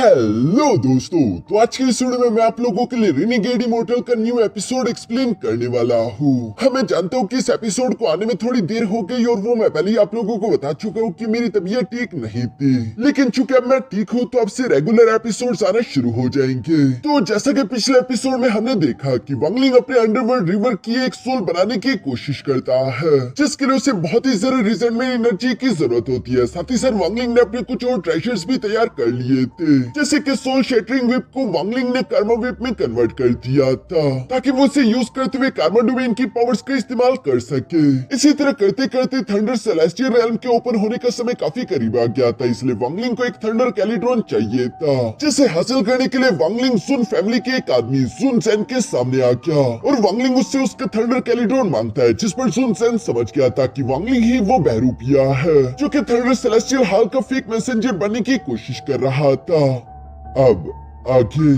Hello दोस्तों, तो आज के इस वीडियो में मैं आप लोगों के लिए रेनेगेड इमॉर्टल का न्यू एपिसोड एक्सप्लेन करने वाला हूँ। मैं जानता हूँ कि इस एपिसोड को आने में थोड़ी देर हो गई और वो मैं पहले ही आप लोगों को बता चुका हूँ कि मेरी तबीयत ठीक नहीं थी, लेकिन चूंकि अब मैं ठीक हूँ तो अब से रेगुलर एपिसोड आना शुरू हो जाएंगे। तो जैसा कि पिछले एपिसोड में हमने देखा कि वांगलिंग अपने अंडरवर्ल्ड रिवर की एक सोल बनाने की कोशिश करता है, जिसके लिए उसे बहुत ही ज्यादा रिजनमेंट एनर्जी की जरूरत होती है। साथ ही साथ वांगलिंग ने अपने कुछ और ट्रेजर्स भी तैयार कर लिए थे, जैसे कि सोल शेटरिंग विप को वांगलिंग ने कर्मा विप में कन्वर्ट कर दिया था, ताकि वो इसे यूज करते हुए कर्मा डोमेन की पावर्स का इस्तेमाल कर सके। इसी तरह करते करते थंडर सेलेस्टियल रेल्म के ओपन होने का समय काफी करीब आ गया था, इसलिए वांगलिंग को एक थंडर कैलिड्रॉन चाहिए था, जिसे हासिल करने के लिए वांगलिंग सुन फैमिली के एक आदमी सुन सेन के सामने आ गया और वांगलिंग उससे उसका थंडर कैलिड्रॉन मांगता है, जिस पर सुन सेन समझ गया था कि वांगलिंग ही वो बहरूपिया है जो कि थंडर सेलेस्टियल हॉल का फेक मैसेंजर बनने की कोशिश कर रहा था। अब आगे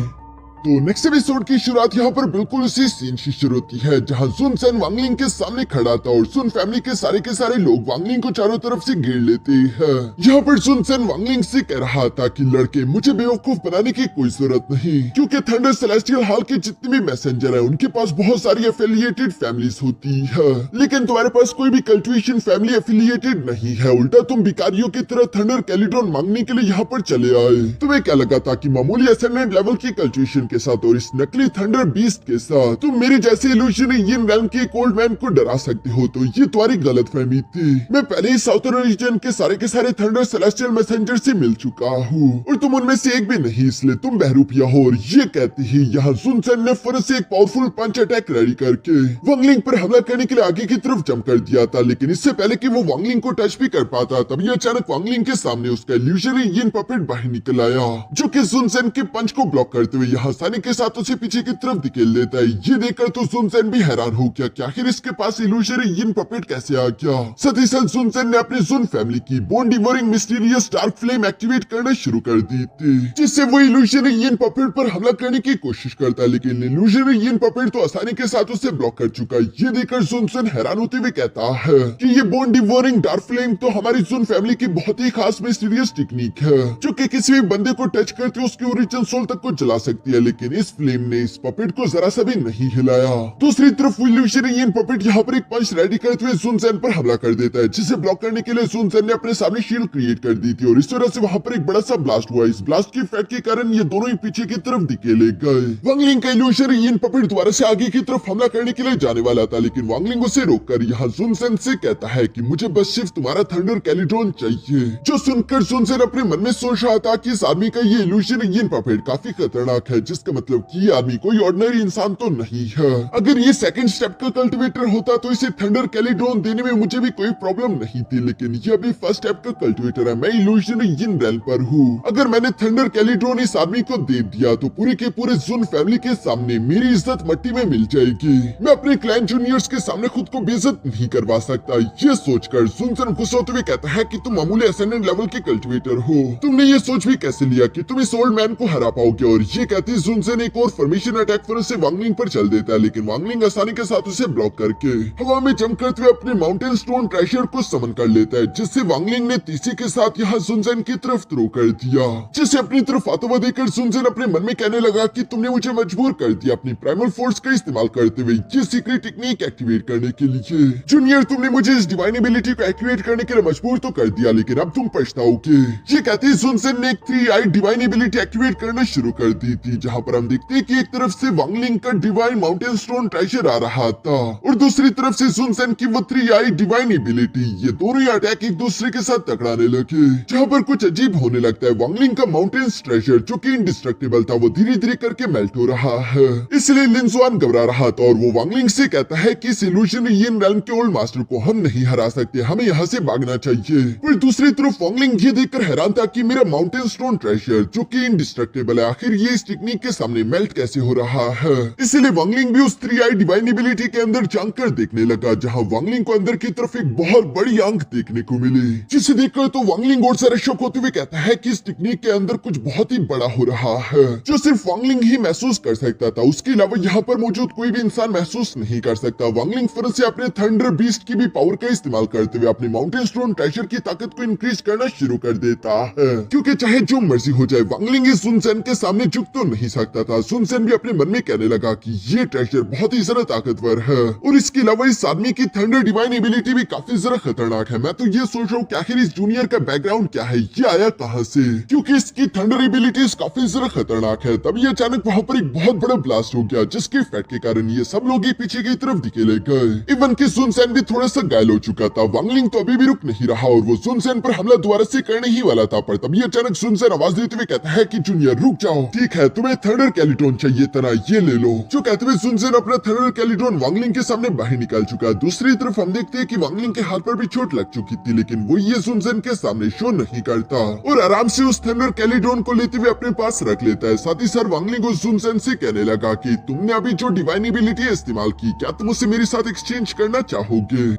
तो नेक्स्ट एपिसोड की शुरुआत यहाँ पर बिल्कुल उसी सीन से शुरू होती है, जहाँ सुन सेन वांगलिंग के सामने खड़ा था और सुन फैमिली के सारे लोग वांगलिंग को चारों तरफ से घेर लेते हैं। यहाँ पर सुन सेन वांगलिंग से कह रहा था कि लड़के, मुझे बेवकूफ बनाने की कोई जरूरत नहीं, क्योंकि थंडर सेलेस्टियल हॉल के जितने भी मैसेंजर है उनके पास बहुत सारी एफिलिएटेड फैमिलीज होती है, लेकिन तुम्हारे पास कोई भी कल्टिवेशन फैमिली एफिलिएटेड नहीं है। उल्टा तुम भिखारियों की तरह थंडर कैलिड्रॉन मांगने के लिए यहाँ पर चले आए। तुम्हें क्या लगा था कि मामूली असेंडेंट लेवल की कल्टिवेशन के साथ और इस नकली थंडर बीस्ट के साथ तुम मेरे जैसे इल्यूजन रेल्म के एक ओल्ड मैन को डरा सकते हो? तो ये तुम्हारी गलतफहमी थी। मैं पहले ही साउथर्न रीजन के सारे थंडर सेलेस्टियल मैसेंजर से मिल चुका हूँ और तुम उनमें से एक भी नहीं, इसलिए तुम बहरूपिया हो। और ये कहते ही यहाँ सुन सेन ने फिर से एक पावरफुल पंच अटैक रेडी करके वांगलिंग पर हमला करने के लिए आगे की तरफ जंप कर दिया था, लेकिन इससे पहले कि वो वांगलिंग को टच भी कर पाता तभी अचानक वांगलिंग के सामने उसका इल्यूजनरी यिन पपेट बाहर निकल आया, जो कि सुन सेन के पंच को ब्लॉक करते हुए यहाँ आसानी के साथ उसे पीछे की तरफ धकेल देता है। ये देखकर तो सुन सेन भी हैरान हो गया कि आखिर इसके पास इल्यूजनरी यिन पपेट कैसे आ गया। साथ ही साथ सुन सेन ने अपने सुन फैमिली की bone devouring mysterious dark flame activate करना शुरू कर दी थी, जिससे वो इल्यूजनरी यिन पपेट पर हमला करने की कोशिश करता है, लेकिन इल्यूजनरी यिन पपेट तो आसानी के साथ उसे ब्लॉक कर चुका है। ये देखकर सुन सेन हैरान होते हुए कहता है कि ये बोन डिवोरिंग डार्क फ्लेम तो हमारी सुन फैमिली की बहुत ही खास मिस्टीरियस टेक्निक है, जो कि किसी भी बंदे को टच करते उसके ओरिजिनल सोल तक को जला सकती है, लेकिन इस फ्लेम ने इस पपेट को जरा सा भी नहीं हिलाया। दूसरी तरफ इल्यूजनरी यिन पपेट यहाँ पर एक पंच रेडी करते हुए सुन सेन पर हमला कर देता है, जिसे ब्लॉक करने के लिए सुन सेन ने अपने सामने शील्ड क्रिएट कर दी थी और इस तरह से वहाँ पर एक बड़ा सा ब्लास्ट हुआ। इस ब्लास्ट की इफेक्ट के कारण ये दोनों ही पीछे की तरफ धकेले गए। वांगलिंग का इल्यूजनरी यिन पपेट दोबारा से आगे की तरफ हमला करने के लिए जाने वाला था, लेकिन वांगलिंग उसे रोककर यहाँ सुन सेन से कहता है कि मुझे बस सिर्फ तुम्हारा थंडर कैलिड्रॉन चाहिए। जो सुनकर सुन सेन अपने मन में सोच रहा था कि इस आदमी का ये इल्यूजनरी यिन पपेट काफी खतरनाक है, जिसका मतलब कि ये आदमी कोई ऑर्डिनरी इंसान तो नहीं है। अगर ये सेकंड स्टेप का कल्टीवेटर होता तो इसे थंडर कैलिड्रॉन देने में मुझे भी कोई प्रॉब्लम नहीं थी, लेकिन ये अभी फर्स्ट स्टेप का कल्टीवेटर है। मैं इल्यूजनरी यिन रेल्म पर हूँ। अगर मैंने थंडर कैलिड्रॉन इस आदमी को दे दिया तो पूरे के पूरे जुन फैमिली के सामने मेरी इज्जत मट्टी में मिल जाएगी। मैं अपने क्लैन जूनियर्स के सामने खुद को बेइज्जत नहीं करवा सकता। ये सोचकर सुन सेन गुस्सा होते हुए कहता है कि तुम मामूली असेंडेंट लेवल के कल्टीवेटर हो, तुमने ये सोच भी कैसे लिया कि तुम इस ओल्ड मैन को हरा पाओगे? और ये कहते सुन सेन एक और फॉर्मेशन अटैक फिर से वांगलिंग पर चल देता है, लेकिन वांगलिंग आसानी के साथ उसे ब्लॉक करके हवा में जंप करते हुए अपने माउंटेन स्टोन ट्रेजर को समन कर लेता है, जिससे वांगलिंग ने तीसी के साथ यहाँ सुन सेन की तरफ थ्रो कर दिया, जिसे अपनी तरफ आता हुआ देखकर सुन सेन अपने मन में कहने लगा कि तुमने मुझे मजबूर कर दिया अपनी प्राइमल फोर्स का इस्तेमाल करते हुए ये सीक्रेट टेक्निक एक्टिवेट करने के लिए। जूनियर, तुमने मुझे इस डिवाइन एबिलिटी को एक्टिवेट करने के लिए मजबूर तो कर दिया, लेकिन अब तुम पछताओगे। ये कहते ही सुन सेन ने एक 3 डिवाइन एबिलिटी एक्टिवेट करना शुरू कर दी थी, जहाँ पर हम देखते हैं कि एक तरफ से वांगलिंग का डिवाइन माउंटेन स्टोन ट्रेजर आ रहा था और दूसरी तरफ से सुन सेन की वो 3 डिवाइन एबिलिटी। ये दोनों ही अटैक एक दूसरे के साथ टकराने लगे, जहाँ पर कुछ अजीब होने लगता है। वांगलिंग का माउंटेन ट्रेजर जो कि इंडिस्ट्रक्टिबल था वो धीरे धीरे करके मेल्ट हो रहा है, इसलिए लिन जुआन घबरा रहा था और वो वांगलिंग से कहता है कि इस इल्यूजनरी यिन रेल्म के ओल्ड मास्टर को हम नहीं हरा सकते, हमें यहाँ से भागना चाहिए। पर दूसरी तरफ वांगलिंग ये देखकर हैरान था कि मेरा माउंटेन स्टोन ट्रेजर जो कि इंडिस्ट्रक्टिबल है, आखिर ये इस टेक्निक के सामने मेल्ट कैसे हो रहा है। इसीलिए वांगलिंग भी उस 3 आई डिवाइन एबिलिटी के अंदर झांककर देखने लगा, जहां वांगलिंग को अंदर की तरफ एक बहुत बड़ी आंख देखने को मिली, जिसे देखकर तो वांगलिंग और सारे शौक होते हुए कहता है कि इस टेक्निक के अंदर कुछ बहुत ही बड़ा हो रहा है, जो सिर्फ वांगलिंग ही महसूस कर सकता था। उसके अलावा यहाँ पर मौजूद कोई भी इंसान महसूस नहीं कर सकता। वांगलिंग फिर से अपने थंडर बीस्ट की भी पावर का इस्तेमाल करते हुए अपने माउंटेन स्टोन ट्रेजर की ताकत को इंक्रीज करना शुरू कर देता है, क्योंकि चाहे जो मर्जी हो जाए वांगलिंग इस सुनसेन के सामने झुक तो नहीं सकता था। सुनसेन भी अपने मन में कहने लगा कि ये ट्रेजर बहुत ही ज्यादा ताकतवर है, और इसके अलावा इस आदमी की थंडर डिवाइन एबिलिटी भी काफी ज्यादा खतरनाक है। मैं तो ये सोच रहा हूँ कि आखिर इस जूनियर का बैकग्राउंड क्या है, ये आया कहाँ से, क्योंकि इसकी थंडर एबिलिटीज काफी ज्यादा खतरनाक है। तभी अचानक वहाँ पर एक बहुत बड़ा ब्लास्ट हो गया, जिसके इफेक्ट के कारण ये सब लोग ही पीछे की तरफ धकेले गए। इवन की सुनसेन भी थोड़ा सा घायल हो चुका था। वांगलिंग तो अभी भी रुक नहीं रहा और वो सुनसेन पर हमला दोबारा से करने ही वाला था, पर तभी अचानक सुनसेन आवाज देते हुए कहता है कि जूनियर रुक जाओ, ठीक है तुम्हें थंडर कैलिट्रॉन चाहिए तना, ये ले लो। जो कहते हुए सुनसेन अपना थंडर कैलिट्रॉन वांगलिंग के सामने बाहर निकाल चुका। दूसरी तरफ हम देखते हैं कि वांगलिंग के हाथ पर भी चोट लग चुकी थी, लेकिन वो ये सुनसेन के सामने शो नहीं करता और आराम से उस थंडर कैलिट्रॉन को लेते हुए अपने पास रख लेता है। साथ ही साथ वांगलिंग उस सुनसेन से कहने लगा कि तुमने अभी जो डिवाइन एबिलिटी इस्तेमाल की, क्या तुम उसे मेरे साथ एक्सचेंज करना चाहोगे?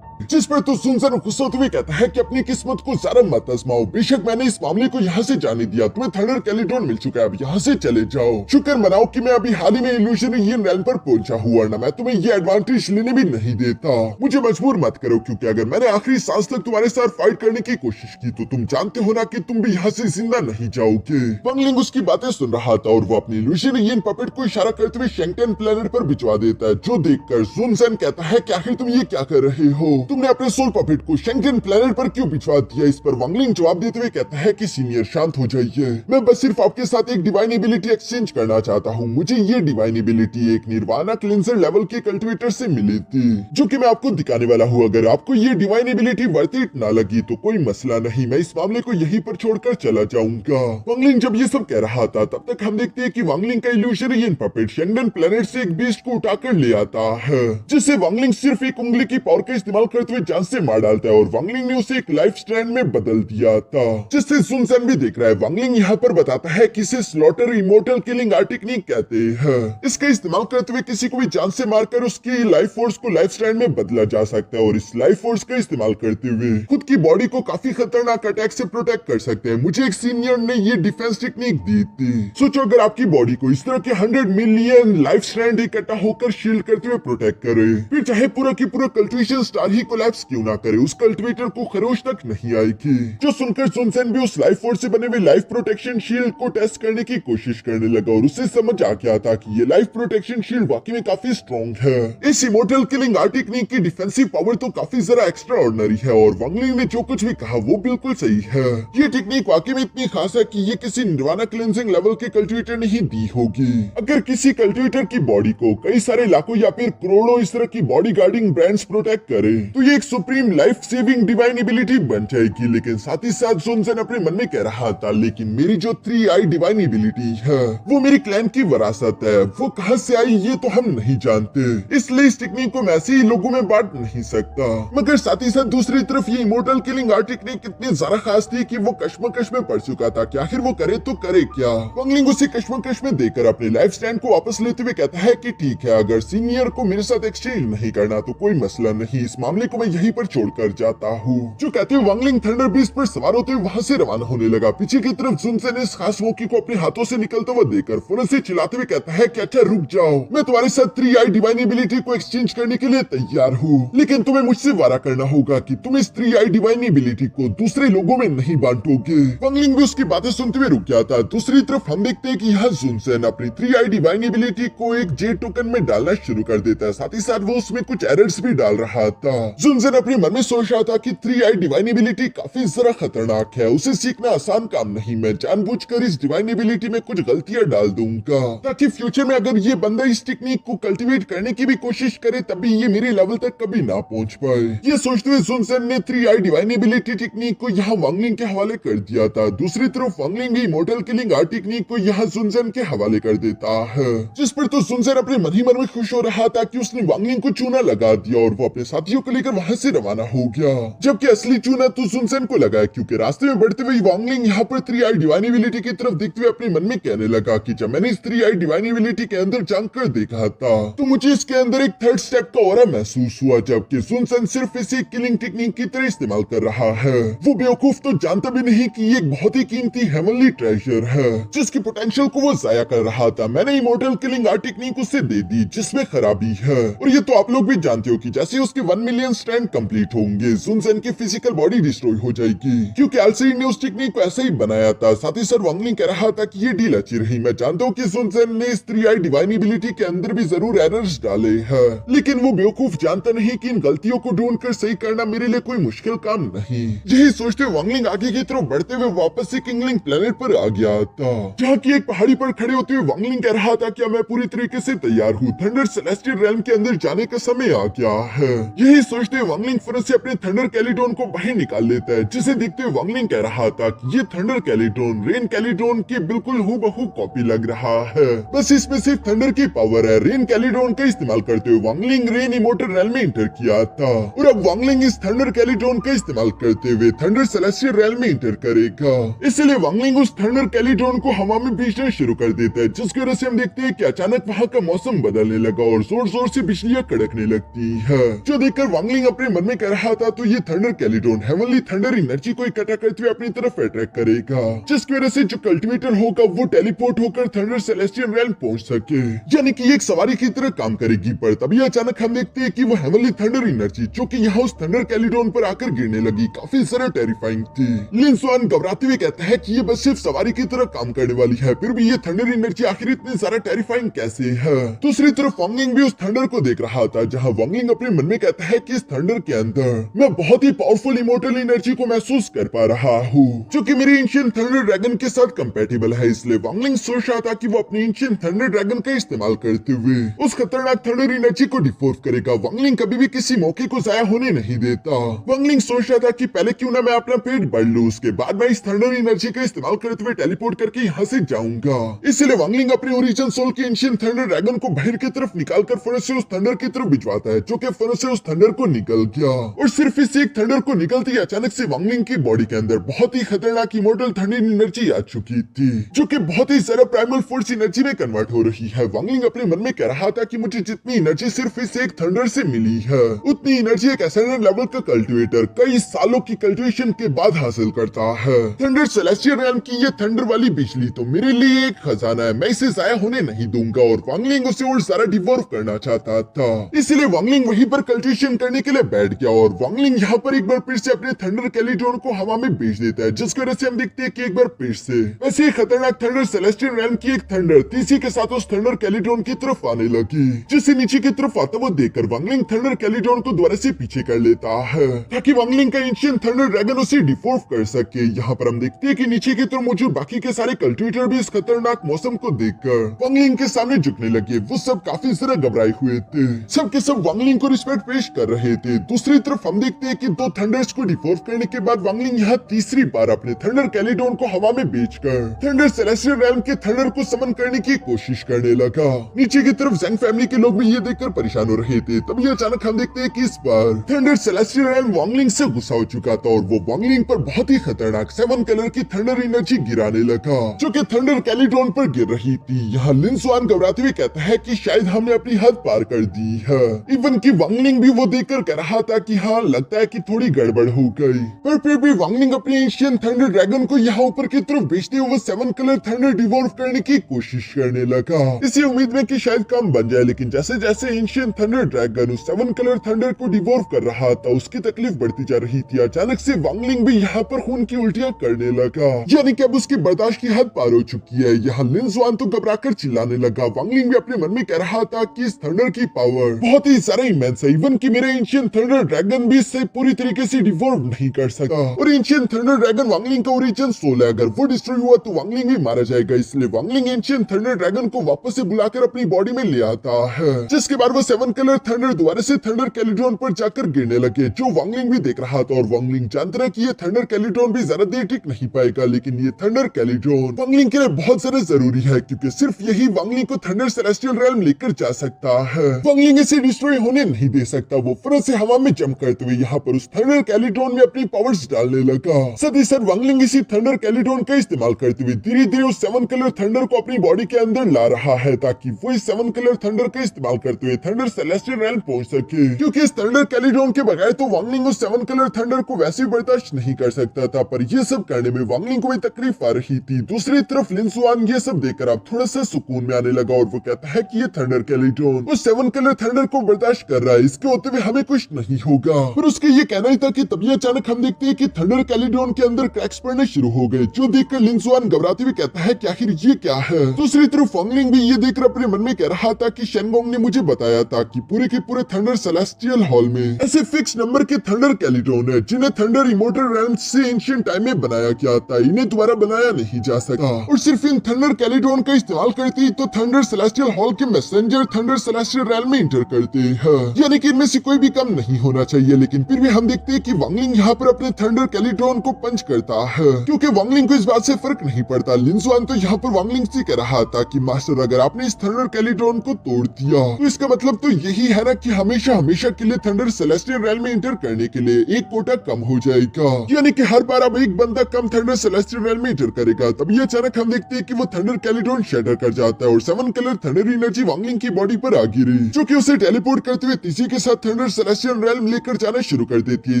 जिस पर तो सुनसेन गुस्सा होते हुए कहता है कि अपनी किस्मत को जरा मत आजमाओ, बेशक मैंने इस मामले को यहाँ से जाने दिया, तुम्हें थंडर कैलिट्रॉन मिल चुका है, अब यहाँ से चले जाओ। शुक्र मनाओ कि मैं अभी हाल ही में इल्यूजन रैन पर पहुंचा हूँ, वरना मैं तुम्हें ये एडवांटेज लेने भी नहीं देता। मुझे मजबूर मत करो, क्योंकि अगर मैंने आखिरी सांस तक तुम्हारे साथ फाइट करने की कोशिश की तो तुम जानते हो ना कि तुम भी यहाँ से जिंदा नहीं जाओगे। वांगलिंग उसकी बातें सुन रहा था और वो अपनी इल्यूजन पपेट को इशारा करते हुए शेंगटेन प्लेनेट पर भिजवा देता है, जो देखकर सुनसेन कहता है कि आखिर तुम ये क्या कर रहे हो, तुमने अपने सोल पपेट को शेंगटेन प्लेनेट पर क्यों भिजवा दिया? इस पर वांगलिंग जवाब देते हुए कहता है कि सीनियर शांत हो जाइए, मैं बस सिर्फ आपके साथ एक डिवाइन एबिलिटी एक्सचेंज करना चाहता हूँ। मुझे ये डिवाइन एबिलिटी एक निर्वाणा क्लिंजर लेवल के कल्टिवेटर से मिली थी, जो कि मैं आपको दिखाने वाला हूँ। अगर आपको ये डिवाइन एबिलिटी वर्थ इट ना लगी तो कोई मसला नहीं, मैं इस मामले को यहीं पर छोड़कर चला जाऊंगा। वांगलिंग जब ये सब कह रहा था तब तक हम देखते हैं कि वांगलिंग का इल्यूजन पपेट शेंगटेन प्लेनेट से एक बीस्ट को उठाकर ले आता है, जिससे वांगलिंग सिर्फ एक उंगली की पावर का इस्तेमाल करते हुए जान से मार डालता है और वांगलिंग ने उसे एक लाइफ स्ट्रैंड में बदल दिया था, जिससे सुनसेन भी देख रहा है। वांगलिंग यहाँ पर बताता है कि इसे slaughter immortal killing art technique कहते हैं। इसका इस्तेमाल करते हुए किसी को भी जान से मारकर उसकी लाइफ फोर्स को लाइफ स्ट्रैंड में बदला जा सकता है और इस लाइफ फोर्स का इस्तेमाल करते हुए खुद की बॉडी को काफी खतरनाक अटैक से प्रोटेक्ट कर सकते हैं। मुझे एक सीनियर ने ये डिफेंस टेक्निक दी थी। सोचो अगर आपकी बॉडी को इस तरह के 100 मिलियन लाइफ स्ट्रैंड इकट्ठा होकर शील्ड करते हुए प्रोटेक्ट करे, फिर चाहे पूरा की पूरा कल्टिवेशन स्टार ही कोलैप्स क्यों ना करे, उस कल्टिवेटर को खरोच तक नहीं आएगी। जो सुनकर सुनसेन भी उस लाइफ फोर्स से बने हुए लाइफ प्रोटेक्शन शील्ड को टेस्ट करने की कोशिश करने लगा और उसे समझ आ गया था कि ये लाइफ प्रोटेक्शन शील्ड वाकई में काफी स्ट्रॉन्ग है। इस इमोर्टल किलिंग आर्ट टेक्निक की डिफेंसिव पावर तो काफी जरा एक्स्ट्रा ऑर्डिनरी है और वांगलिंग ने जो कुछ भी कहा वो बिल्कुल सही है। ये टेक्निक वाकई में इतनी खास है कि ये किसी निर्वाणा क्लेंजिंग लेवल के कल्टिवेटर ने ही दी होगी। अगर किसी कल्टिवेटर की बॉडी को कई सारे लाखों या फिर करोड़ों इस तरह की बॉडी गार्डिंग ब्रांड्स प्रोटेक्ट करे तो ये एक supreme life saving divine ability बन जाएगी। लेकिन साथ ही साथ सुनसेन अपने मन में कह रहा था, लेकिन मेरी जो 3 आई डिवाइन एबिलिटी है वो मेरी क्लैन की विरासत है, वो कहां से आई ये तो हम नहीं जानते, इसलिए इस टेक्निक को मैं ऐसे ही लोगों में बांट नहीं सकता। मगर साथ ही साथ दूसरी तरफ ये इमोर्टल किलिंग आर्ट टेक्निक इतनी ज्यादा खास थी कि वो कश्मकश में पड़ चुका था कि आखिर वो करे तो करे क्या। वांगलिंग उसे कश्मकश में देकर अपने लाइफ स्टैंड को वापस लेते हुए कहता है कि ठीक है, अगर सीनियर को मेरे साथ एक्सचेंज नहीं करना तो कोई मसला नहीं, इस मामले को मैं यहीं पर छोड़कर जाता हूँ। जो कहते हुए वांगलिंग थंडर बीस्ट पर सवार होते हुए वहां से रवाना होने लगा। पीछे की तरफ सुनसेन इस खास मौके को अपने हाथों से निकलता हुआ देखकर फौरन से चिल्लाते हुए कहता है कि अच्छा रुक जाओ, मैं तुम्हारे साथ 3 आई डिवाइन एबिलिटी को एक्सचेंज करने के लिए तैयार हूँ, लेकिन तुम्हें मुझसे वादा करना होगा कि तुम इस 3 आई डिवाइन एबिलिटी को दूसरे लोगों में नहीं बांटोगे। वांगलिंग भी उसकी बातें सुनते हुए रुक जाता। दूसरी तरफ हम देखते हैं कि यहाँ सुनसेन अपनी 3 आई डिवाइन एबिलिटी को एक जे टोकन में डालना शुरू कर देता है, साथ ही साथ वो उसमें कुछ एरर्स भी डाल रहा था। सुनसेन अपने मन में सोच रहा था कि 3 आई डिवाइन एबिलिटी काफी जरा खतरनाक है, उसे सीखना आसान काम नहीं, मैं जानबूझकर इस डिवाइन एबिलिटी में कुछ गलतियां डाल दूंगा ताकि फ्यूचर में अगर ये बंदा इस टेक्निक को कल्टीवेट करने की भी कोशिश करे तभी ये मेरे लेवल तक कभी ना पहुंच पाए। ये सोचते हुए सुनसेन ने 3 आई डिवाइन एबिलिटी टेक्निक को यहाँ वांगलिंग के हवाले कर दिया था। दूसरी तरफ Wangling immortal killing art technique को यहाँ सुनसेन के हवाले कर देता है, जिस पर तो सुनसेन अपने मन ही मन में खुश हो रहा था कि उसने वांगलिंग को चूना लगा दिया और वो अपने साथियों को लेकर लेकर वहाँ से रवाना हो गया। जबकि असली चूना तो सुनसन को लगा, क्योंकि रास्ते में बढ़ते हुए वांगलिंग यहाँ पर 3 आई डिवाइन एबिलिटी की तरफ देखते हुए अपने मन में कहने लगा कि जब मैंने इस 3 आई डिवाइन एबिलिटी के अंदर झांक कर देखा था तो मुझे इसके अंदर एक थर्ड स्टेप का ऑरा महसूस हुआ, जबकि सुनसन सिर्फ इसे किलिंग टेक्निक की तरह इस्तेमाल कर रहा है। वो बेवकूफ तो जानता भी नहीं कि ये एक बहुत ही कीमती हेवनली ट्रेजर है जिसकी पोटेंशियल को वो जाया कर रहा था। मैंने इमोर्टल किलिंग आर्ट टेक्निक उसे दे दी जिसमें खराबी है, और ये तो आप लोग भी जानते हो कि जैसे उसके 1 मिलियन स्ट्रैंड कंप्लीट होंगे सुनसन की फिजिकल बॉडी डिस्ट्रॉय हो जाएगी, क्योंकि एलसीडी ने उस टेक्निक को ऐसे ही बनाया था। साथ ही सर वांगलिंग कह रहा था कि ये डील अच्छी रही। मैं जानता हूँ कि सुनसन ने इस 3 आई डिवाइन एबिलिटी के अंदर भी जरूर एरर्स डाले हैं, लेकिन वो बेवकूफ जानता नहीं कि इन गलतियों को ढूंढकर सही करना मेरे लिए कोई मुश्किल काम नहीं। यही सोचते वांगलिंग आगे की तरफ बढ़ते हुए वापस से किंगलिंग प्लेनेट पर आ गया था, जहाँ की एक पहाड़ी पर खड़े होते हुए वांगलिंग कह रहा था कि मैं पूरी तरीके से तैयार हूँ, थंडर सेलेस्टियल रेल्म के अंदर जाने का समय आ गया है। यही सोचते वांगलिंग फरस से अपने थंडर कैलिडोन को बाहर निकाल लेता है, जिसे देखते हुए वांगलिंग कह रहा था कि ये थंडर कैलिडोन रेन कैलिडोन की बिल्कुल हूबहू कॉपी लग रहा है, बस इसमें सिर्फ थंडर की पावर है। रेन कैलिडोन का इस्तेमाल करते हुए वांगलिंग रेन इमोर्टल रेल्म में इंटर किया था, और अब वांगलिंग इस थंडर कैलिडोन का इस्तेमाल करते हुए थंडर सेलेस्टियल रेल्म में इंटर करेगा। इसलिए वांगलिंग उस थंडर कैलिडोन को हवा में भेजना शुरू कर देता है, जिसकी वजह से हम देखते हैं कि अचानक वहाँ का मौसम बदलने लगा और जोर जोर से बिजलियां कड़कने लगती है, जो देखकर वांगलिंग अपने मन में कह रहा था तो ये थंडर कैलिडोन हेवनली थंडर एनर्जी को इकट्ठा करते हुए अपनी तरफ अट्रैक्ट करेगा, जिसकी वजह से जो कल्टिवेटर होगा वो टेलीपोर्ट होकर थंडर सेलेस्टियल रेल्म पहुंच सके, यानी कि एक सवारी की तरह काम करेगी। पर तभी अचानक हम देखते हैं कि वो हेवनली थंडर एनर्जी जो कि यहाँ उस थंडर कैलिडोन पर आकर गिरने लगी काफी ज्यादा टेरिफाइंग थी। लिन स्वान घबराते हुए कहता है कि ये बस सिर्फ सवारी की तरह काम करने वाली है, फिर भी ये थंडर एनर्जी आखिर इतनी ज्यादा टेरिफाइंग कैसे है। दूसरी तरफ वांगलिंग भी उस थंडर को देख रहा था, जहाँ वांगलिंग अपने मन में कहता है कि इस थंडर के अंदर मैं बहुत ही पावरफुल इमोर्टल एनर्जी को महसूस कर पा रहा हूँ, जो कि मेरे एंशिएंट थंडर ड्रैगन के साथ कंपैटिबल है। इसलिए वांगलिंग सोच रहा था कि वो अपने एंशिएंट थंडर ड्रैगन का इस्तेमाल करते हुए उस खतरनाक थंडर एनर्जी को डिफोर्स करेगा। वांगलिंग कभी भी किसी मौके को जाया होने नहीं देता। वांगलिंग सोच रहा था कि पहले क्यों ना मैं अपना पेट बढ़ लूं, उसके बाद मैं इस थंडर एनर्जी का इस्तेमाल करते हुए टेलीपोर्ट करके यहाँ से जाऊंगा। इसलिए वांगलिंग अपने ओरिजिन सोल के एंशिएंट थंडर ड्रैगन को बाहर की तरफ निकालकर फरस से उस थंडर की तरफ भिजवाता है, जो कि फरस से उस थंडर को निकल गया। और सिर्फ इस एक थंडर को निकलते ही अचानक से वांगलिंग की बॉडी के अंदर बहुत ही खतरनाक इमोर्टल थंडर एनर्जी आ चुकी थी, जो कि बहुत ही ज्यादा प्राइमल फोर्स एनर्जी में कन्वर्ट हो रही है। वांगलिंग अपने मन में कह रहा था कि मुझे जितनी एनर्जी सिर्फ इस एक थंडर से मिली है, उतनी एनर्जी एक एसेंडेंट लेवल का कल्टिवेटर कई सालों की कल्टिवेशन के बाद हासिल करता है। थंडर सेलेस्टियल रेल्म की ये थंडर वाली बिजली तो मेरे लिए एक खजाना है, मैं इसे जाया होने नहीं दूंगा। और वांगलिंग उसे और सारा डिवॉल्व करना चाहता था, इसलिए वांगलिंग वहीं पर कल्टिवेशन करने के लिए बैठ गया। और वांगलिंग यहाँ पर एक बार फिर से अपने थंडर कैलिडोन को हवा में भेज देता है, जिसकी वजह से हम देखते हैं कि एक बार फिर से वैसे खतरनाक थंडर सेलेस्टियल रेल्म की एक थंडर तीसरी के साथ उस थंडर कैलिडोन की तरफ आने लगी, जिसे नीचे की तरफ आता हुआ देखकर वांगलिंग थंडर कैलिडोन को दोबारा से पीछे कर लेता है, ताकि वांगलिंग का एंशिएंट थंडर ड्रैगन उसे डिफोर्म कर सके। यहाँ पर हम देखते हैं कि नीचे की तरफ मौजूद बाकी के सारे कल्टिवेटर भी इस खतरनाक मौसम को देखकर वांगलिंग के सामने झुकने लगे। वो सब काफी ज्यादा घबराए हुए थे, सबके सब वांगलिंग को रिस्पेक्ट पेश कर रहे थे। दूसरी तरफ हम देखते हैं कि दो थंडर्स को डिफोर्म करने के बाद वांगलिंग यहाँ तीसरी बार अपने थंडर कैलिडोन को हवा में भेजकर थंडर सेलेस्टियल रेल्म के थंडर को समन करने की कोशिश करने लगा। नीचे की तरफ ज़ेंग फैमिली के लोग भी ये देखकर परेशान हो रहे थे। तभी अचानक हम देखते हैं कि इस बार थंडर सेलेस्टियल रेल्म वांगलिंग से गुस्सा हो चुका था, और वो वांगलिंग पर बहुत ही खतरनाक 7 कलर की थंडर एनर्जी गिराने लगा, जो कि थंडर कैलिडोन पर गिर रही थी। यहाँ लिन स्वान घबराते हुए कहता है कि शायद हमने अपनी हद पार कर दी है। इवन की वांगलिंग भी वो देखकर कह रहा था कि हाँ, लगता है कि थोड़ी गड़बड़ हो गई, पर फिर भी वांगलिंग अपने एशियन थंडर ड्रैगन को यहाँ ऊपर की तरफ भेजते हुए 7 कलर थंडर डिवॉल्व करने की कोशिश करने लगा, इसी उम्मीद में कि शायद काम बन जाए। लेकिन जैसे जैसे एशियन थंडर ड्रैगन उस 7 कलर थंडर को डिवॉल्व कर रहा था, उसकी तकलीफ बढ़ती जा रही थी। अचानक से वांगलिंग भी यहाँ पर खून की उल्टियां करने लगा, यानी कि अब उसकी बर्दाश्त की हद पार हो चुकी है। यहाँ लिन स्वान तो घबराकर चिल्लाने लगा। वांगलिंग भी अपने मन में कह रहा था कि इस थंडर की पावर बहुत ही ज्यादा इमेंस है, इवन कि मेरे एशियन थंडर ड्रैगन भी इससे पूरी तरीके से डिवॉल्व नहीं कर सका। और एशियन थंडर ड्रैगन वांगलिंग का ओरिजिन सोल है, अगर वो डिस्ट्रॉय हुआ तो वांगलिंग भी मारा जाएगा। इसलिए वांगलिंग एशियन थंडर ड्रैगन को वापस से बुलाकर अपनी बॉडी में ले आता है, जिसके बाद वो 7 कलर थंडर दोबारा से थंडर कैलिडोन पर जाकर गिरने लगे, जो वांगलिंग भी देख रहा था। और वांगलिंग जानता था कि ये थंडर कैलिडोन भी ज्यादा देर टिक नहीं पाएगा, लेकिन ये थंडर कैलिडोन वांगलिंग के लिए बहुत ज्यादा जरूरी है, क्योंकि सिर्फ यही वांगलिंग को थंडर सेलेस्टियल रेल्म लेकर जा सकता है। वांगलिंग इसे डिस्ट्रॉय होने नहीं दे सकता। वो फौरन से हवा में जंप करते हुए यहाँ पर उस थंडर कैलिड्रॉन में अपनी पावर्स डालने लगा। साथ ही साथ वांगलिंग इसी थंडर कैलिड्रॉन का इस्तेमाल करते हुए धीरे धीरे उस 7 कलर थंडर को अपनी बॉडी के अंदर ला रहा है, ताकि वो इस 7 कलर थंडर का इस्तेमाल करते हुए थंडर सेलेस्टियल रेल्म पहुंच सके। क्योंकि इस थंडर कैलिड्रॉन के बगैर तो वांगलिंग उस 7 कलर थंडर को वैसे बर्दाश्त नहीं कर सकता था, पर ये सब करने में वांगलिंग को भी तकलीफ आ रही थी। दूसरी तरफ लिन जुआन ये सब देखकर अब थोड़ा सा सुकून में आने लगा और वो कहता है कि ये थंडर कैलिड्रॉन उस 7 कलर थंडर को बर्दाश्त कर रहा है, इसके होते हुए हमें कुछ नहीं होगा। पर उसके ये कहना ही था कि तभी अचानक हम देखते हैं कि थंडर कैलिड्रॉन के अंदर क्रैक्स पड़ने शुरू हो गए, जो देखकर लिन जुआन घबराते हुए कहता है कि आखिर ये क्या है। दूसरी तरफ वांगलिंग भी ये देखकर अपने मन में कह रहा था कि शेनगोंग ने मुझे बताया था कि पूरे के पूरे थंडर सेलेस्टियल हॉल में ऐसे फिक्स नंबर के थंडर कैलिड्रॉन है जिन्हें थंडर इमोर्टल रेल्म से एंशिएंट टाइम में बनाया गया था, इन्हें दोबारा बनाया नहीं जा सका। और सिर्फ इन थंडर कैलिड्रॉन का इस्तेमाल करते ही तो थंडर सेलेस्टियल हॉल के मैसेंजर थंडर सेलेस्टियल रेल्म में इंटर करते हैं, यानी कि इनमें से कोई भी कम नहीं होना चाहिए। लेकिन फिर भी हम देखते हैं कि वांगलिंग यहाँ पर अपने थंडर कैलिड्रॉन को पंच करता है, क्योंकि वांगलिंग को इस बात से फर्क नहीं पड़ता। लिन जुआन तो यहाँ पर वांगलिंग से कह रहा था कि मास्टर अगर आपने इस थंडर कैलिड्रॉन को तोड़ दिया तो इसका मतलब तो यही है ना कि हमेशा हमेशा के लिए थंडर सेलेस्टियल रेल्म में इंटर करने के लिए एक कोटा कम हो जाएगा, यानी कि हर बार अब एक बंदा कम थंडर सेलेस्टियल रेल्म में इंटर करेगा। तभी अचानक हम देखते हैं कि वो थंडर कैलिड्रॉन शैटर कर जाता है और 7 कलर थंडर एनर्जी वांगलिंग की बॉडी पर आ गिरी, जो कि उसे टेलीपोर्ट करते हुए तेजी के साथ थंडर सेलेस्टियल रेल्म लेकर जाना शुरू कर देती है।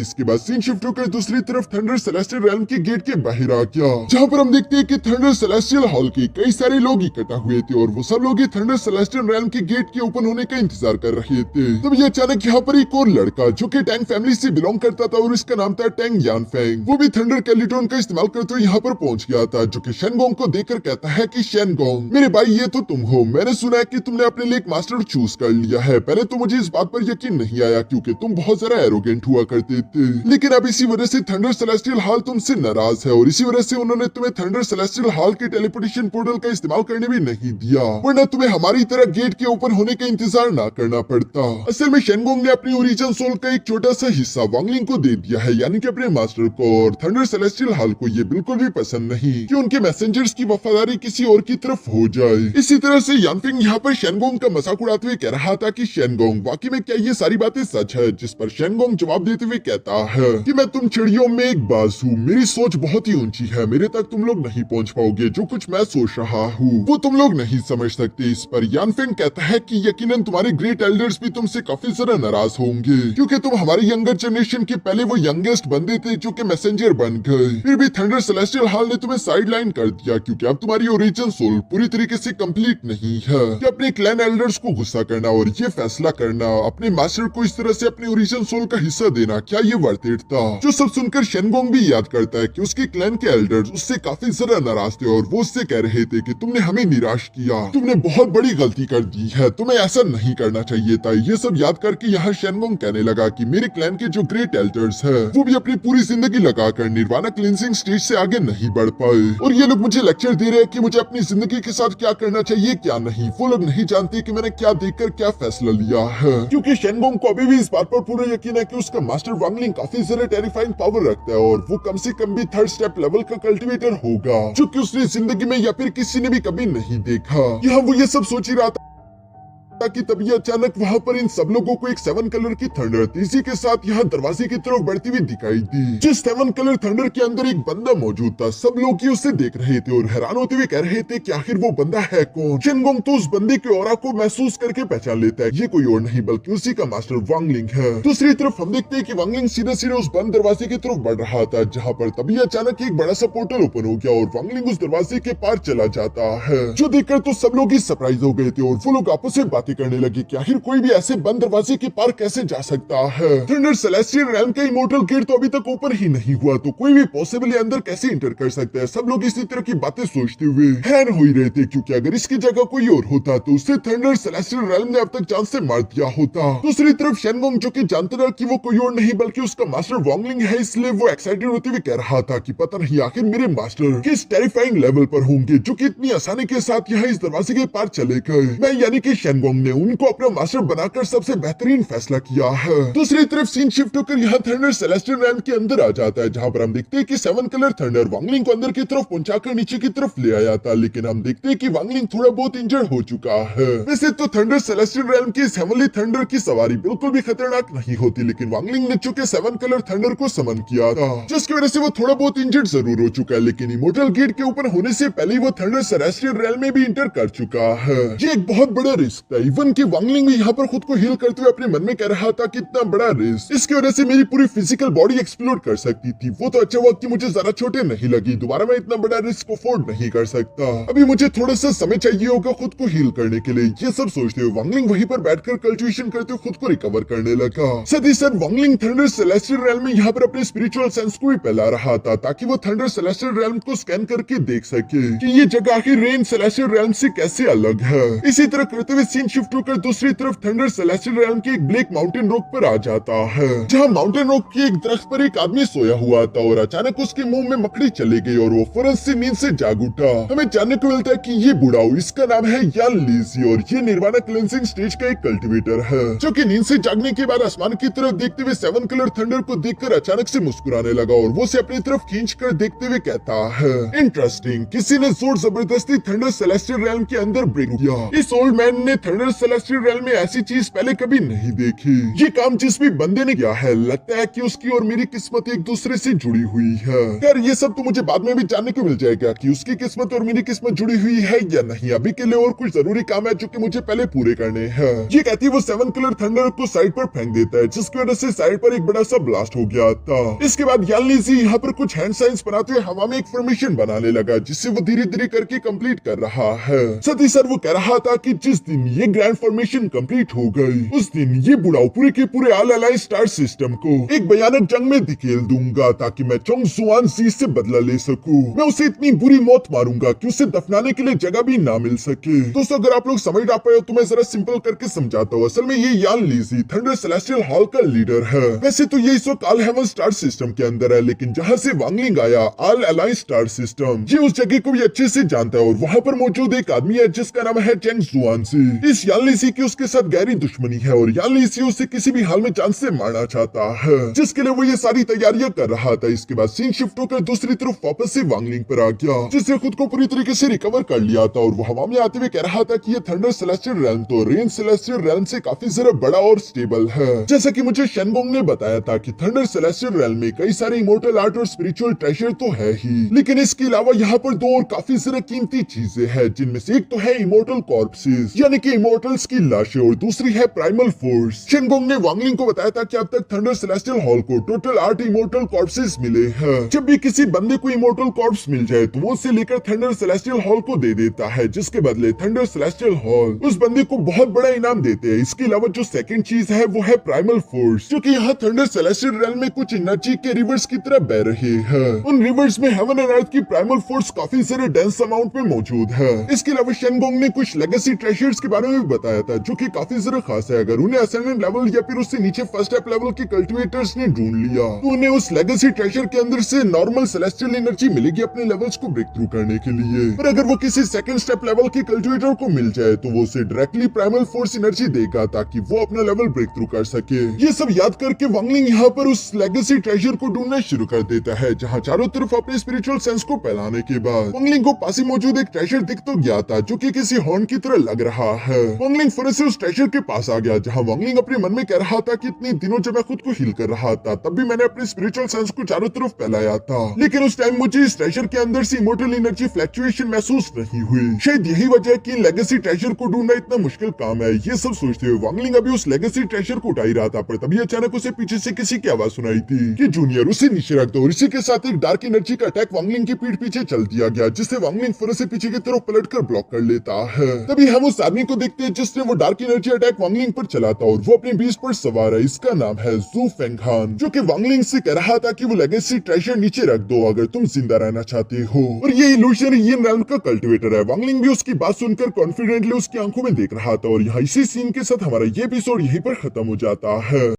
इसके बाद सीन शिफ्ट होकर दूसरी तरफ थंडर सेलेस्टियल रेल्म के गेट के बाहर आ गया, जहाँ पर हम देखते हैं कि थंडर सेलेस्टियल हॉल के कई सारे लोग इकट्ठा हुए थे और वो सब लोग थंडर सेलेस्टियल रेल्म के गेट के ओपन होने का इंतजार कर रहे थे। तब ये अचानक यहाँ पर एक और लड़का जो कि टैंग फैमिली से बिलोंग करता था और इसका नाम था टैंग यानफेंग, वो भी थंडर कैलिड्रॉन का इस्तेमाल करते हुए यहाँ पर पहुंच गया था, जो कि शेनगोंग को देखकर कहता है कि शेनगोंग मेरे भाई ये तो तुम हो, मैंने सुना है कि तुमने अपने लिए एक मास्टर चूज कर लिया है। पहले तो मुझे इस बात पर यकीन नहीं आया क्योंकि तुम बहुत ज्यादा एरोगेंट हुआ करते थे, लेकिन अब इसी वजह से थंडर सेलेस्टियल हॉल तुमसे नाराज है और इसी वजह से उन्होंने तुम्हें थंडर सेलेस्टियल हॉल के टेलीपोर्टेशन पोर्टल का इस्तेमाल करने भी नहीं दिया, वरना तुम्हें हमारी तरह गेट के ओपन होने का इंतजार ना करना पड़ता। असल में शेनगोंग ने अपनी ओरिजिन सोल का एक छोटा सा हिस्सा वांगलिंग को दे दिया है, यानी कि अपने मास्टर को, और थंडर सेलेस्टियल हॉल को ये बिल्कुल भी पसंद नहीं कि उनके मैसेंजर्स की वफादारी किसी और की तरफ हो जाए। इसी तरह से यानफिंग यहाँ पर शेनगोंग का मजाक उड़ाते हुए कह रहा था कि शेनगोंग वाकई में क्या ये सारी बातें सच है, जिस पर शेनगोंग जवाब देते हुए कहता है कि मैं तुम चिड़ियों में एक बाज हूँ, मेरी सोच बहुत ही ऊंची है, मेरे तक तुम लोग नहीं पहुँच पाओगे, जो कुछ मैं सोच रहा हूँ वो तुम लोग नहीं समझ सकते। इस पर यानफिंग कहता है कि यकीनन तुम्हारे ग्रेट एल्डर्स भी तुमसे काफी ज्यादा नाराज होंगे, क्योंकि तुम हमारे यंगर जनरेशन के पहले वो यंगेस्ट बंदे थे जो कि मैसेंजर बन गए, फिर भी थंडर सेलेस्टियल हॉल ने तुम्हें साइडलाइन कर दिया क्योंकि अब तुम्हारी ओरिजिन सोल पूरी तरीके से कंप्लीट नहीं है कि अपने क्लैन एल्डर्स को गुस्सा करना और ये फैसला करना अपने मास्टर को इस तरह से अपने ओरिजिन सोल का हिस्सा देना, क्या ये वर्थ इट था। जो सब सुनकर शेनगोंग भी याद करता है कि उसके क्लैन के एल्डर्स उससे काफी ज्यादा नाराज थे और वो उससे कह रहे थे कि तुमने हमें निराश किया, तुमने बहुत बड़ी गलती कर दी है, तुम्हें ऐसा नहीं करना चाहिए था। ये सब याद करके यहाँ शेनगोंग कहने लगा कि मेरे क्लैन के जो ग्रेट एल्डर्स है वो भी अपनी पूरी जिंदगी लगाकर निर्वाणा क्लींसिंग स्टेज से आगे नहीं बढ़ पाए, और ये लोग मुझे लेक्चर दे रहे हैं कि मुझे अपनी जिंदगी के साथ क्या करना चाहिए क्या नहीं। वो लोग नहीं जानते कि मैंने क्या देखकर क्या फैसला लिया है, क्योंकि शेनगोंग को अभी भी इस बात पर पूरा यकीन है कि उसका मास्टर वांगलिंग काफी ज्यादा टेरिफाइंग पावर रखता है और वो कम से कम भी 3rd स्टेप लेवल का कल्टिवेटर होगा, जो कि उसने जिंदगी में या फिर किसी ने भी कभी नहीं देखा। यहाँ वो ये सब सोच ही रहा था कि तभी अचानक वहाँ पर इन सब लोगों को एक 7 कलर की थंडर तेजी के साथ यहाँ दरवाजे की तरफ बढ़ती हुई दिखाई दी। जिस 7 कलर थंडर के अंदर एक बंदा मौजूद था, सब लोग ही उसे देख रहे थे और हैरान होते हुए कह रहे थे कि आखिर वो बंदा है कौन। शेनगोंग तो उस बंदे के ऑरा को महसूस करके पहचान लेता है, ये कोई और नहीं बल्कि उसी का मास्टर वांगलिंग है। दूसरी तरफ हम देखते हैं कि वांगलिंग सीधे सीधे उस बंद दरवाजे की तरफ बढ़ रहा था, जहाँ पर तभी अचानक एक बड़ा सा पोर्टल ओपन हो गया और वांगलिंग उस दरवाजे के पार चला जाता है, जो देखकर तो सब लोग ही सरप्राइज हो गए थे और वो लोग आपस में बातें करने लगे कि आखिर कोई भी ऐसे बंद दरवाजे के पार कैसे जा सकता है। थंडर सेलेस्टियल रेल्म का इमोर्टल गेट तो अभी तक ओपन ही नहीं हुआ, तो कोई भी पॉसिबली अंदर कैसे इंटर कर सकता है। सब लोग इसी तरह की बातें सोचते हुए हैरान हो ही रहे थे, क्योंकि अगर इसकी जगह कोई और होता तो उसे थंडर सेलेस्टियल रेल्म ने अब तक जान से मार दिया होता। दूसरी तरफ शेनगोंग जो कि जानता था कि वो कोई और नहीं बल्कि उसका मास्टर वांगलिंग है, इसलिए वो एक्साइटेड होते हुए कह रहा था कि पता नहीं आखिर मेरे मास्टर किस टेरिफाइंग लेवल पर होंगे जो कि इतनी आसानी के साथ यहाँ इस दरवाजे के पार चले गए। मैं यानी कि शेनगोंग ने उनको अपना मास्टर बनाकर सबसे बेहतरीन फैसला किया है। दूसरी तरफ सीन शिफ्ट होकर यहाँ थंडर सेलेस्टियल रैल्म के अंदर आ जाता है, जहाँ पर हम देखते हैं कि 7 कलर थंडर वांगलिंग को अंदर की तरफ पहुंचाकर नीचे की तरफ ले आया था, लेकिन हम देखते हैं कि वांगलिंग थोड़ा बहुत इंजर्ड हो चुका है। वैसे तो थंडर सेलेस्टियल रैल्म की इस हेवनली थंडर की सवारी बिल्कुल भी खतरनाक नहीं होती, लेकिन वांगलिंग ने चुके 7 कलर थंडर को समन किया था, जिसकी वजह से वो थोड़ा बहुत इंजर्ड जरूर हो चुका है, लेकिन इमोर्टल गेट के ऊपर होने से पहले वो थंडर सेलेस्टियल रैल्म में भी इंटर कर चुका है। ये एक बहुत बड़ा रिस्क था, इवन कि वांगलिंग भी यहाँ पर खुद को हील करते हुए अपने मन में कह रहा था कि इतना बड़ा रिस्क, इसकी वजह से मेरी पूरी फिजिकल बॉडी एक्सप्लोड कर सकती थी। वो तो अच्छा हुआ कि मुझे जरा छोटे नहीं लगी, दोबारा मैं इतना बड़ा रिस्क अफोर्ड नहीं कर सकता। अभी मुझे थोड़ा सा समय चाहिए होगा खुद को हील करने के लिए। ये सब सोचते हुए वांगलिंग वहीं पर बैठकर कल्टिवेशन करते हुए खुद को रिकवर करने लगा। साथ ही साथ वांगलिंग थंडर सेलेस्टियल रैल्म में यहाँ पर अपने स्पिरिचुअल सेंस को भी फैला रहा था, ताकि वो थंडर सेलेस्टियल रैल्म को स्कैन करके देख सके कि ये जगह आखिर रेन सेलेस्टियल रैल्म से कैसे अलग है। इसी तरह करते हुए सीन शिफ्ट होकर दूसरी तरफ थंडर सेलेस्टियल रैल्म के एक ब्लैक माउंटेन रॉक पर आ जाता है, जहाँ माउंटेन रॉक के एक दरख्त पर एक आदमी सोया हुआ था और अचानक उसके मुंह में मकड़ी चली गई और वो फौरन से नींद से जाग उठा। हमें जानने को मिलता है कि ये बुढ़ाऊ, इसका नाम है यान लीसी और ये निर्वाणा क्लेंसिंग स्टेज का एक कल्टिवेटर है, जो कि नींद से जागने के बाद आसमान की तरफ देखते हुए 7 कलर थंडर को देखकर अचानक से मुस्कुराने लगा और वो से अपनी तरफ खींचकर देखते हुए कहता है, इंटरेस्टिंग, किसी ने जोर जबरदस्ती थंडर सेलेस्टियल रैल्म के अंदर ब्रेक किया। इस ओल्ड मैन ने थंडर सेलेस्टियल रैल्म में ऐसी चीज पहले कभी नहीं देखी। ये काम जिस भी बंदे ने किया है, लगता है कि उसकी और मेरी किस्मत एक दूसरे से जुड़ी हुई है। यार ये सब तो मुझे बाद में भी जानने को मिल जाएगा कि उसकी किस्मत और मेरी किस्मत जुड़ी हुई है या नहीं। अभी के लिए और कुछ जरूरी काम है जो कि मुझे पहले पूरे करने हैं। ये कहती है वो 7 कलर थंडर को साइड पर फेंक देता है, जिसकी वजह से साइड पर एक बड़ा सा ब्लास्ट हो गया था। इसके बाद यान लीसी यहाँ पर कुछ हैंड साइंस बनाते हुए हवा में एक फॉर्मेशन बनाने लगा, जिससे वो धीरे धीरे करके कंप्लीट कर रहा है। साथ ही सर वो कह रहा था कि जिस दिन ये ग्रैंड फॉर्मेशन कंप्लीट हो गई, उस दिन ये बुढ़ाऊ पूरे के पूरे ऑल अलाइंस स्टार सिस्टम को एक भयानक जंग में धकेल दूंगा, ताकि मैं चोंग जुआन सी से बदला ले सकूं। मैं उसे इतनी बुरी मौत मारूंगा कि उसे दफनाने के लिए जगह भी ना मिल सके। दोस्तों अगर आप लोग समझ ना पाए तो मैं जरा सिंपल करके समझाता हूँ। असल में ये यान लीसी थंडर सेलेस्टियल हॉल का लीडर है। वैसे तो ये इस वक्त ऑल हेवन स्टार सिस्टम के अंदर है, लेकिन जहाँ से वांगलिंग आया ऑल अलाइंस स्टार सिस्टम, ये उस जगह को भी अच्छे से जानता है और वहाँ पर मौजूद एक आदमी है जिसका नाम है चेंग जुआनसी। इस यान लीसी की उसके साथ गहरी दुश्मनी है और यान लीसी उसे किसी भी हाल में जान से मारना चाहता है, जिसके लिए वो ये सारी तैयारियां कर रहा था। इसके बाद सीन शिफ्ट होकर दूसरी तरफ वापस से वांगलिंग पर आ गया, जिसने खुद को पूरी तरीके से रिकवर कर लिया था और वो हवा में आते हुए कह रहा था कि ये थंडर सेलेस्टियल रैल्म तो रेन सेलेस्टियल रैल्म से काफी ज्यादा बड़ा और स्टेबल है। जैसा कि मुझे शेनगोंग ने बताया था कि थंडर सेलेस्टियल रैल्म में कई सारे इमोर्टल आर्ट और स्पिरिचुअल ट्रेजर तो है ही, लेकिन इसके अलावा यहाँ पर दो और काफी ज्यादा कीमती चीजें हैं, जिनमें से एक तो है इमोर्टल कॉर्प्सेस, यानी कि इमोर्टल्स की लाशें, और दूसरी है प्राइमल फोर्स। शेनगोंग ने वांगलिंग को बताया था कि अब तक थंडर सेलेस्टियल हॉल को टोटल 8 इमोर्टल कॉर्प्सेस मिले हैं। जब भी किसी बंदे को इमोर्टल कॉर्प्स मिल जाए तो वो उसे लेकर थंडर सेलेस्टियल हॉल को दे देता है, जिसके बदले थंडर सेलेस्टियल हॉल उस बंदे को बहुत बड़ा इनाम देते हैं। इसके अलावा जो सेकंड चीज है वो है प्राइमल फोर्स, जो कि यहाँ थंडर सेलेस्टियल रैल्म में कुछ एनर्जी के रिवर्स की तरह बह रहे हैं। उन रिवर्स में हेवन एंड अर्थ की प्राइमल फोर्स काफी सारे डेंस अमाउंट में मौजूद है। इसके अलावा शेनगोंग ने कुछ लेगेसी ट्रेजर्स के बारे में भी बताया था, जो कि काफी ज्यादा खास है। अगर उन्हें असेंडेंट लेवल या फिर उससे नीचे फर्स्ट स्टेप लेवल के कल्टिवेटर्स ने ढूंढ लिया तो उन्हें उस लेगेसी ट्रेजर के अंदर से नॉर्मल सेलेस्टियल एनर्जी मिलेगी अपने लेवल्स को ब्रेक थ्रू करने के लिए। पर अगर वो किसी सेकंड स्टेप लेवल के कल्टिवेटर को मिल जाए तो वो उसे डायरेक्टली प्राइमल फोर्स एनर्जी देगा, ताकि वो अपना लेवल ब्रेक थ्रू कर सके। ये सब याद करके वांगलिंग यहाँ पर उस लेगेसी ट्रेजर को ढूंढना शुरू कर देता है, जहाँ चारों तरफ अपने स्पिरिचुअल सेंस को फैलाने के बाद वांगलिंग को पास ही मौजूद एक ट्रेजर दिख तो गया था, जो कि किसी हॉर्न की तरह लग रहा है। वांगलिंग फौरन से उस ट्रेजर के पास आ गया, जहाँ वांगलिंग अपने मन में कह रहा था कि इतने दिनों जब मैं खुद को हील कर रहा था तब भी मैंने अपने स्पिरिचुअल सेंस को चारों तरफ फैलाया था, लेकिन उस टाइम मुझे इस ट्रेजर के अंदर से इमोर्टल एनर्जी फ्लक्चुएशन महसूस नहीं हुई। शायद यही वजह है कि लेगेसी ट्रेजर को ढूंढना इतना मुश्किल काम है। ये सब सोचते हुए वांगलिंग अभी उस लेगेसी ट्रेजर को उठा ही रहा था, पर तभी अचानक उसे पीछे से किसी की आवाज सुनाई थी कि जूनियर उसे नीचे रख दो, और इसी के साथ एक डार्क एनर्जी का अटैक वांगलिंग की पीठ पीछे चल दिया गया, जिससे वांगलिंग फौरन से पीछे की तरफ पलटकर ब्लॉक कर लेता है। तभी हम उस आदमी को देखते हैं जिसने वो डार्क एनर्जी अटैक वांगलिंग पर चला था, और वो अपने बीस्ट पर सवार है। इसका नाम है जू फेंगहान, जो कि वांगलिंग से कह रहा था कि वो लेगेसी ट्रेजर नीचे रख दो अगर तुम जिंदा रहना चाहते हो। और ये इल्यूजन यिन रैल्म का कल्टिवेटर है। वांगलिंग भी उसकी बात सुनकर कॉन्फिडेंटली उसकी आंखों में देख रहा था। और यहाँ इसी सीन के साथ हमारा ये एपिसोड यहीं पर खत्म हो जाता है।